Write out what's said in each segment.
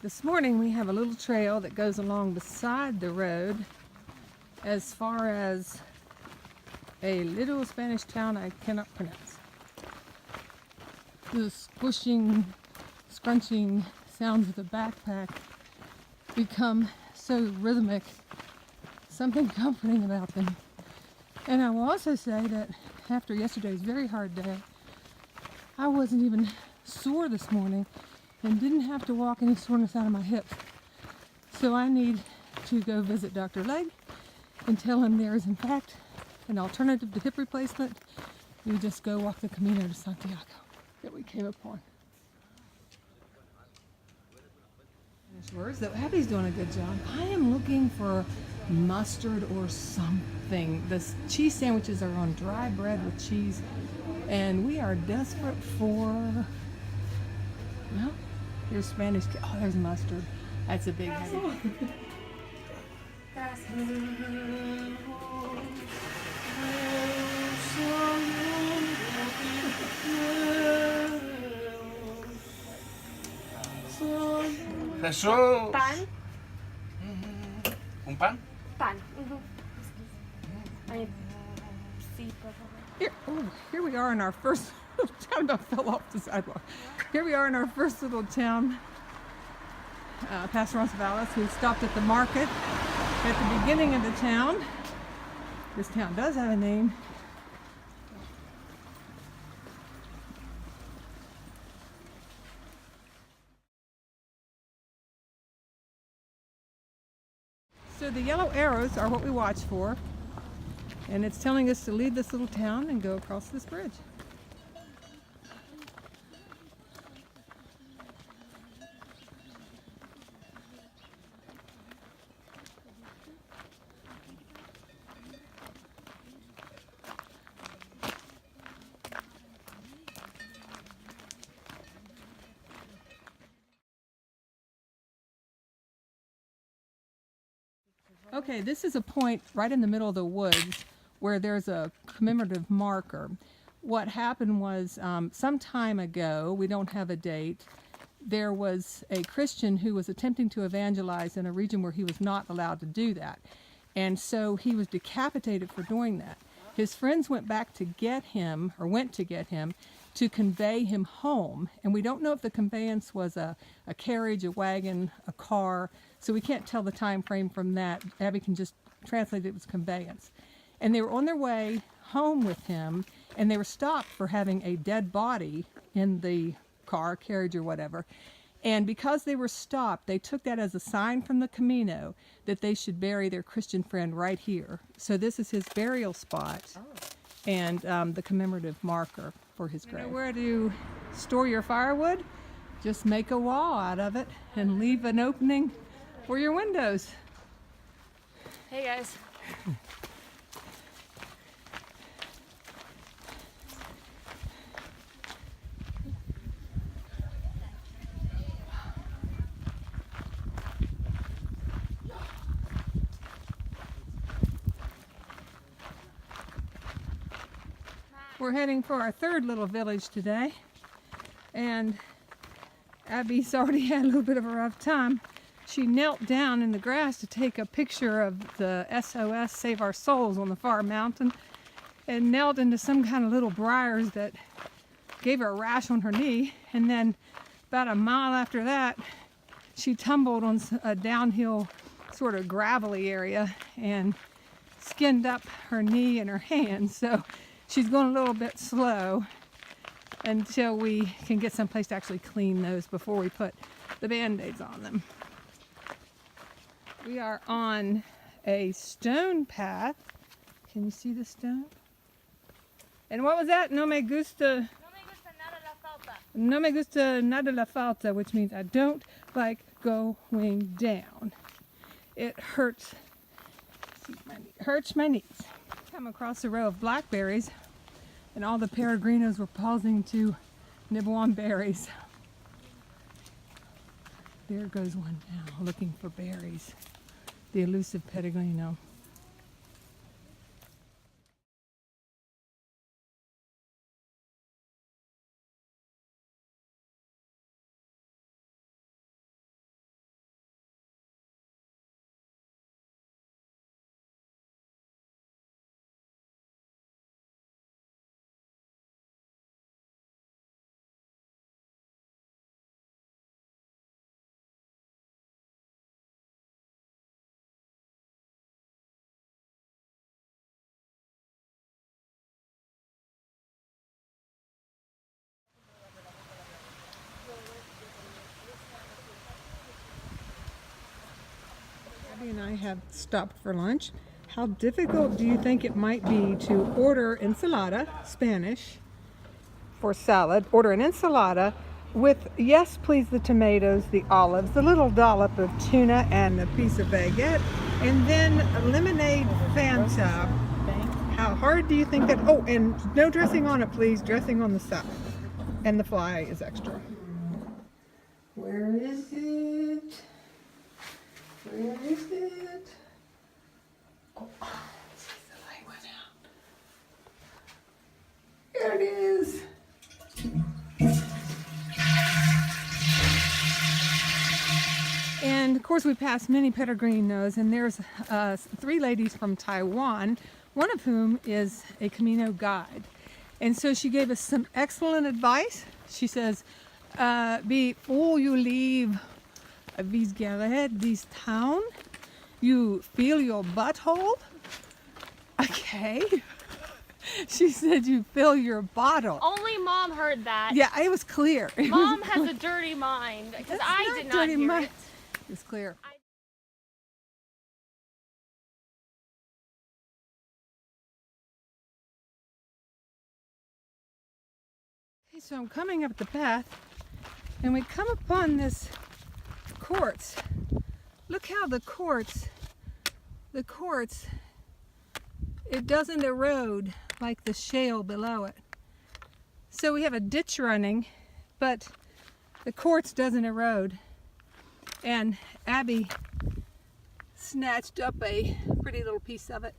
This morning we have a little trail that goes along beside the road as far as a little Spanish town I cannot pronounce. The squishing, scrunching sounds of the backpack become so rhythmic, something comforting about them. And I will also say that after yesterday's very hard day, I wasn't even sore this morning and didn't have to walk any soreness out of my hips. So I need to go visit Dr. Legg and tell him there is in fact an alternative to hip replacement. We just go walk the Camino de Santiago that we came upon. So Abby's doing a good job. I am looking for mustard or something. The cheese sandwiches are on dry bread with cheese, and we are desperate for, well, here's Spanish. Oh, there's mustard. That's a big heavy. Jesús. Pan. ¿Un pan? Pan. Ay, sí, por favor. Here we are in our first town. About fell off the sidewalk. Here we are in our first little town, past Roncesvalles. We stopped at the market at the beginning of the town. This town does have a name. So the yellow arrows are what we watch for, and it's telling us to leave this little town and go across this bridge. Okay, this is a point right in the middle of the woods where there's a commemorative marker. What happened was some time ago, we don't have a date, there was a Christian who was attempting to evangelize in a region where he was not allowed to do that. And so he was decapitated for doing that. His friends went back to get him, or went to get him, to convey him home. And we don't know if the conveyance was a carriage, a wagon, a car, so we can't tell the time frame from that. Abby can just translate it as conveyance. And they were on their way home with him, and they were stopped for having a dead body in the car, carriage, or whatever. And because they were stopped, they took that as a sign from the Camino that they should bury their Christian friend right here. So this is his burial spot and the commemorative marker for his grave. You know where to store your firewood? Just make a wall out of it and leave an opening for your windows. Hey guys. We're heading for our third little village today, and Abby's already had a little bit of a rough time. She knelt down in the grass to take a picture of the SOS Save Our Souls on the far mountain, and knelt into some kind of little briars that gave her a rash on her knee. And then about a mile after that, she tumbled on a downhill sort of gravelly area and skinned up her knee and her hand. So she's going a little bit slow until we can get someplace to actually clean those before we put the band-aids on them. We are on a stone path. Can you see the stone? And what was that? No me gusta. No me gusta nada la falta, which means I don't like going down. It hurts. Hurts my knees. Come across a row of blackberries, and all the peregrinos were pausing to nibble on berries. There goes one now, looking for berries. The elusive peregrino. have stopped for lunch. How difficult do you think it might be to order ensalada, Spanish, for salad? Order an ensalada with, yes, please, the tomatoes, the olives, the little dollop of tuna, and a piece of baguette, and then a lemonade Fanta. How hard do you think that? Oh, and no dressing on it, please. Dressing on the side. And the fly is extra. Where is it? Where is it? Oh, the light went out. Here it is. And of course, we passed many peregrinos, and there's 3 ladies from Taiwan, one of whom is a Camino guide. And so she gave us some excellent advice. She says, before you leave this town, you feel your butthole. Okay. She said you fill your bottle. Only Mom heard that. Yeah, it was clear. Mom has a dirty mind because I did not hear it. It was clear. Okay, so I'm coming up the path, and we come upon this quartz. Look how the quartz, it doesn't erode like the shale below it. So we have a ditch running, but the quartz doesn't erode. And Abby snatched up a pretty little piece of it.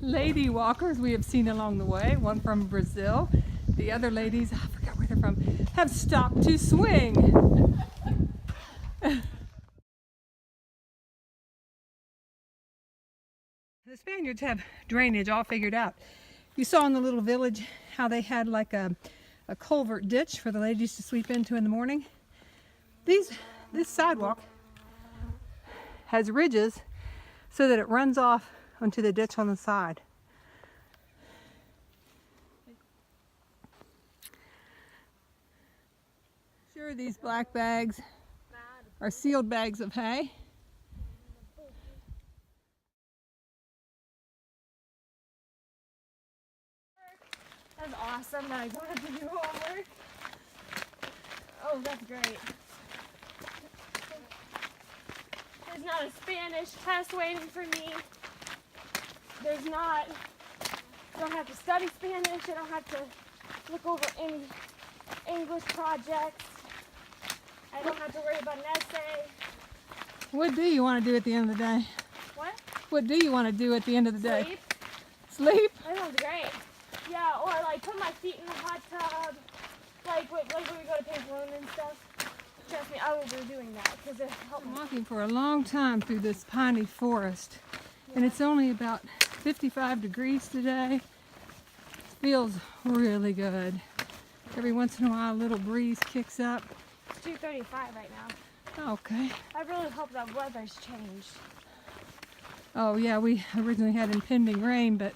Lady walkers we have seen along the way, one from Brazil. The other ladies, I forgot where they're from, have stopped to swing. The Spaniards have drainage all figured out. You saw in the little village how they had like a culvert ditch for the ladies to sweep into in the morning. This sidewalk has ridges so that it runs off onto the ditch on the side. Sure, these black bags are sealed bags of hay. That's awesome that I don't have to do homework. Oh, that's great. There's not a Spanish test waiting for me. There's not, I don't have to study Spanish. I don't have to look over any English projects. I don't have to worry about an essay. What do you want to do at the end of the day? What? What do you want to do at the end of the day? Sleep. Sleep? That sounds great. Yeah, or like put my feet in the hot tub. Like when we go to Pamplona and stuff. Trust me, I will be doing that because it helped I'm me. walking for a long time through this piney forest, and it's only about 55 degrees today. It feels really good. Every once in a while a little breeze kicks up. It's 2:35 right now. Okay. I really hope that weather's changed. Oh yeah, we originally had impending rain, but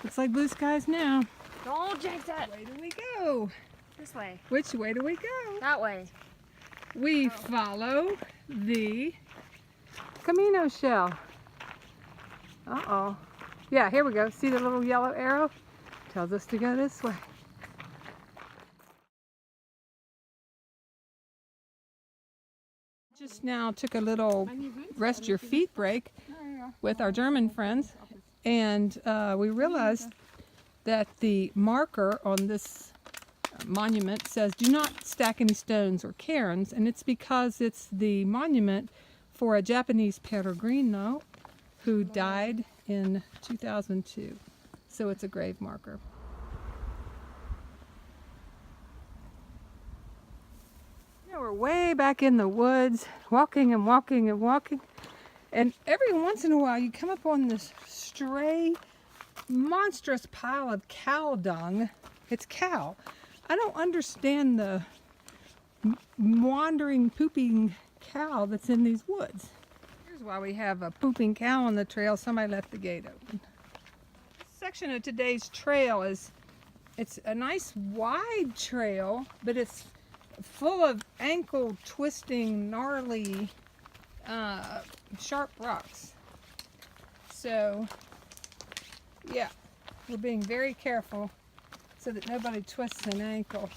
looks like blue skies now. Don't jinx it. Where do we go? This way. Which way do we go? That way. We follow the Camino shell. Uh-oh. Yeah, here we go. See the little yellow arrow? Tells us to go this way. Just now took a little rest your feet break with our German friends, and we realized that the marker on this monument says do not stack any stones or cairns, and it's because it's the monument for a Japanese peregrino who died in 2002. So it's a grave marker. Now we're way back in the woods, walking and walking and walking, and every once in a while you come up on this stray, monstrous pile of cow dung. It's cow. I don't understand the wandering, pooping cow that's in these woods. Here's why we have a pooping cow on the trail. Somebody left the gate open. This section of today's trail it's a nice wide trail, but it's full of ankle twisting, gnarly sharp rocks. So, yeah, we're being very careful so that nobody twists an ankle.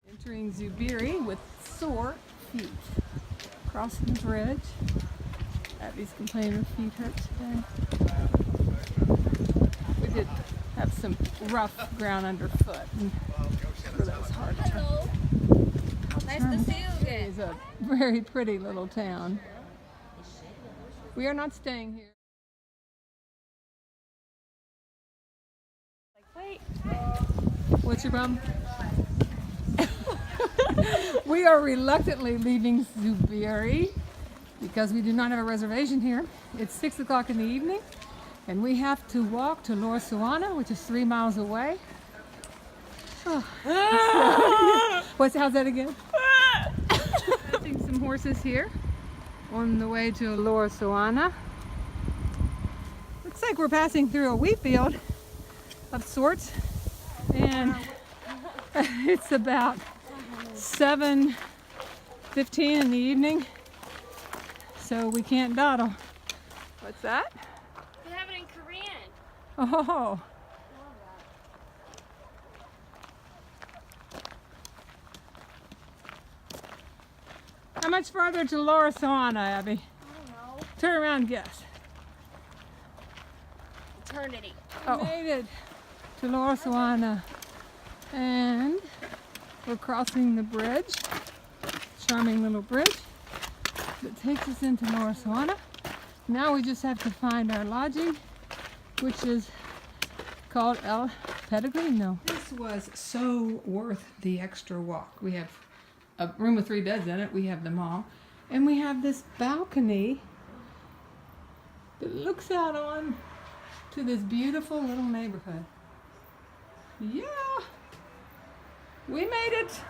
Entering Zubiri with sore feet. Crossing the bridge. Abby's complaining her feet hurt today. We did have some rough ground underfoot, and so that was hard to turn. Hello. Nice to see you again. It's a very pretty little town. We are not staying here. Wait. What's your problem? We are reluctantly leaving Zubiri because we do not have a reservation here. It's 6 o'clock in the evening, and we have to walk to Lorrosoana, which is 3 miles away. Oh. How's that again? Passing some horses here on the way to Lorrosoana. Looks like we're passing through a wheat field of sorts, and it's about 7:15 in the evening, so we can't dawdle. What's that? They have it in Korean. Oh. How much farther to Lorrosoana, Abby? I don't know. Turn around and guess. Eternity. We made it to Lorrosoana, and we're crossing the bridge. Charming little bridge that takes us into Lorrosoana. Now we just have to find our lodging, which is called El Pellegrino. This was so worth the extra walk. We have a room with 3 beds in it. We have them all. And we have this balcony that looks out on to this beautiful little neighborhood. Yeah, we made it.